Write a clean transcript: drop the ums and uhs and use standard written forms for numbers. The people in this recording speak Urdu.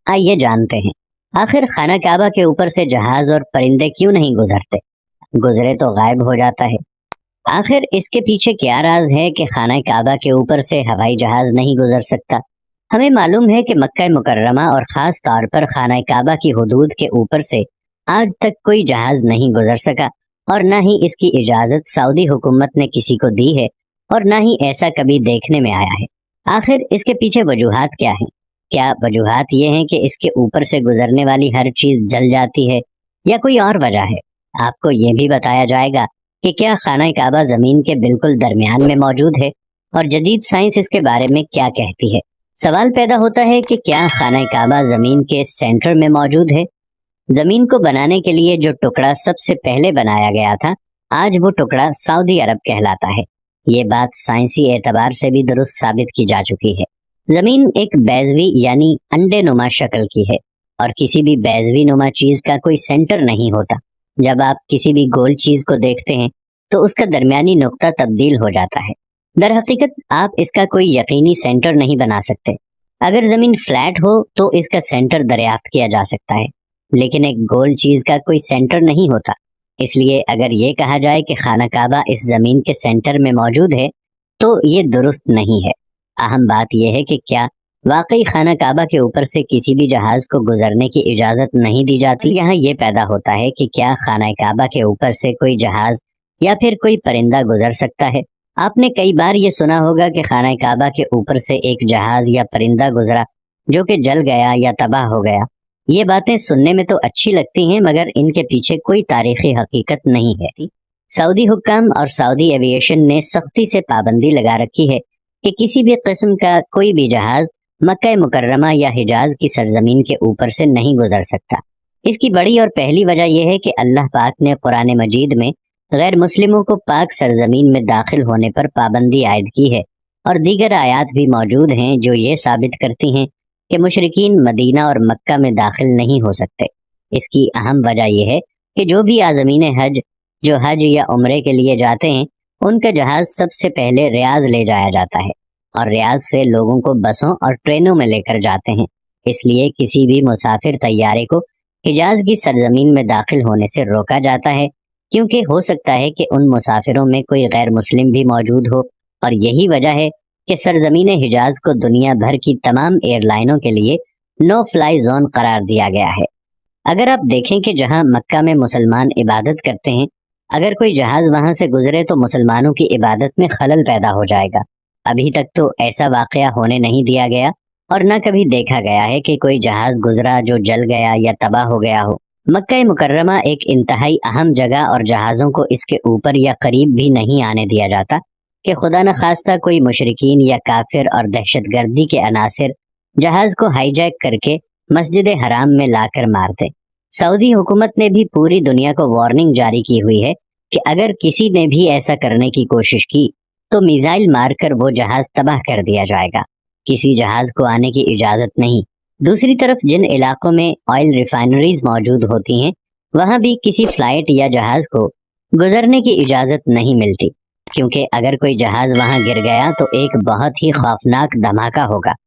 آئیے جانتے ہیں آخر خانہ کعبہ کے اوپر سے جہاز اور پرندے کیوں نہیں گزرتے؟ گزرے تو غائب ہو جاتا ہے۔ آخر اس کے پیچھے کیا راز ہے کہ خانہ کعبہ کے اوپر سے ہوائی جہاز نہیں گزر سکتا؟ ہمیں معلوم ہے کہ مکہ مکرمہ اور خاص طور پر خانہ کعبہ کی حدود کے اوپر سے آج تک کوئی جہاز نہیں گزر سکا، اور نہ ہی اس کی اجازت سعودی حکومت نے کسی کو دی ہے، اور نہ ہی ایسا کبھی دیکھنے میں آیا ہے۔ آخر اس کے پیچھے وجوہات کیا ہیں؟ کیا وجوہات یہ ہیں کہ اس کے اوپر سے گزرنے والی ہر چیز جل جاتی ہے، یا کوئی اور وجہ ہے؟ آپ کو یہ بھی بتایا جائے گا کہ کیا خانہ کعبہ زمین کے بالکل درمیان میں موجود ہے، اور جدید سائنس اس کے بارے میں کیا کہتی ہے۔ سوال پیدا ہوتا ہے کہ کیا خانہ کعبہ زمین کے سینٹر میں موجود ہے؟ زمین کو بنانے کے لیے جو ٹکڑا سب سے پہلے بنایا گیا تھا، آج وہ ٹکڑا سعودی عرب کہلاتا ہے۔ یہ بات سائنسی اعتبار سے بھی درست ثابت کی جا چکی ہے۔ زمین ایک بیضوی یعنی انڈے نما شکل کی ہے، اور کسی بھی بیضوی نما چیز کا کوئی سینٹر نہیں ہوتا۔ جب آپ کسی بھی گول چیز کو دیکھتے ہیں تو اس کا درمیانی نقطہ تبدیل ہو جاتا ہے۔ در حقیقت آپ اس کا کوئی یقینی سینٹر نہیں بنا سکتے۔ اگر زمین فلیٹ ہو تو اس کا سینٹر دریافت کیا جا سکتا ہے، لیکن ایک گول چیز کا کوئی سینٹر نہیں ہوتا۔ اس لیے اگر یہ کہا جائے کہ خانہ کعبہ اس زمین کے سینٹر میں موجود ہے تو یہ درست نہیں ہے۔ اہم بات یہ ہے کہ کیا واقعی خانہ کعبہ کے اوپر سے کسی بھی جہاز کو گزرنے کی اجازت نہیں دی جاتی؟ یہاں یہ پیدا ہوتا ہے کہ کیا خانہ کعبہ کے اوپر سے کوئی جہاز یا پھر کوئی پرندہ گزر سکتا ہے؟ آپ نے کئی بار یہ سنا ہوگا کہ خانہ کعبہ کے اوپر سے ایک جہاز یا پرندہ گزرا جو کہ جل گیا یا تباہ ہو گیا۔ یہ باتیں سننے میں تو اچھی لگتی ہیں، مگر ان کے پیچھے کوئی تاریخی حقیقت نہیں ہے۔ سعودی حکام اور سعودی ایوییشن نے سختی سے پابندی لگا رکھی ہے کہ کسی بھی قسم کا کوئی بھی جہاز مکہ مکرمہ یا حجاز کی سرزمین کے اوپر سے نہیں گزر سکتا۔ اس کی بڑی اور پہلی وجہ یہ ہے کہ اللہ پاک نے قرآن مجید میں غیر مسلموں کو پاک سرزمین میں داخل ہونے پر پابندی عائد کی ہے، اور دیگر آیات بھی موجود ہیں جو یہ ثابت کرتی ہیں کہ مشرکین مدینہ اور مکہ میں داخل نہیں ہو سکتے۔ اس کی اہم وجہ یہ ہے کہ جو بھی عازمین حج جو حج یا عمرے کے لیے جاتے ہیں، ان کا جہاز سب سے پہلے ریاض لے جایا جاتا ہے، اور ریاض سے لوگوں کو بسوں اور ٹرینوں میں لے کر جاتے ہیں۔ اس لیے کسی بھی مسافر طیارے کو حجاز کی سرزمین میں داخل ہونے سے روکا جاتا ہے، کیونکہ ہو سکتا ہے کہ ان مسافروں میں کوئی غیر مسلم بھی موجود ہو، اور یہی وجہ ہے کہ سرزمین حجاز کو دنیا بھر کی تمام ایئر لائنوں کے لیے نو فلائی زون قرار دیا گیا ہے۔ اگر آپ دیکھیں کہ جہاں مکہ میں مسلمان عبادت کرتے ہیں، اگر کوئی جہاز وہاں سے گزرے تو مسلمانوں کی عبادت میں خلل پیدا ہو جائے گا۔ ابھی تک تو ایسا واقعہ ہونے نہیں دیا گیا، اور نہ کبھی دیکھا گیا ہے کہ کوئی جہاز گزرا جو جل گیا یا تباہ ہو گیا ہو۔ مکہ مکرمہ ایک انتہائی اہم جگہ، اور جہازوں کو اس کے اوپر یا قریب بھی نہیں آنے دیا جاتا کہ خدا نخواستہ کوئی مشرکین یا کافر اور دہشت گردی کے عناصر جہاز کو ہائی جیک کر کے مسجد حرام میں لا کر مار دیں۔ سعودی حکومت نے بھی پوری دنیا کو وارننگ جاری کی ہوئی ہے کہ اگر کسی نے بھی ایسا کرنے کی کوشش کی تو میزائل مار کر وہ جہاز تباہ کر دیا جائے گا۔ کسی جہاز کو آنے کی اجازت نہیں۔ دوسری طرف جن علاقوں میں آئل ریفائنریز موجود ہوتی ہیں، وہاں بھی کسی فلائٹ یا جہاز کو گزرنے کی اجازت نہیں ملتی، کیونکہ اگر کوئی جہاز وہاں گر گیا تو ایک بہت ہی خوفناک دھماکہ ہوگا۔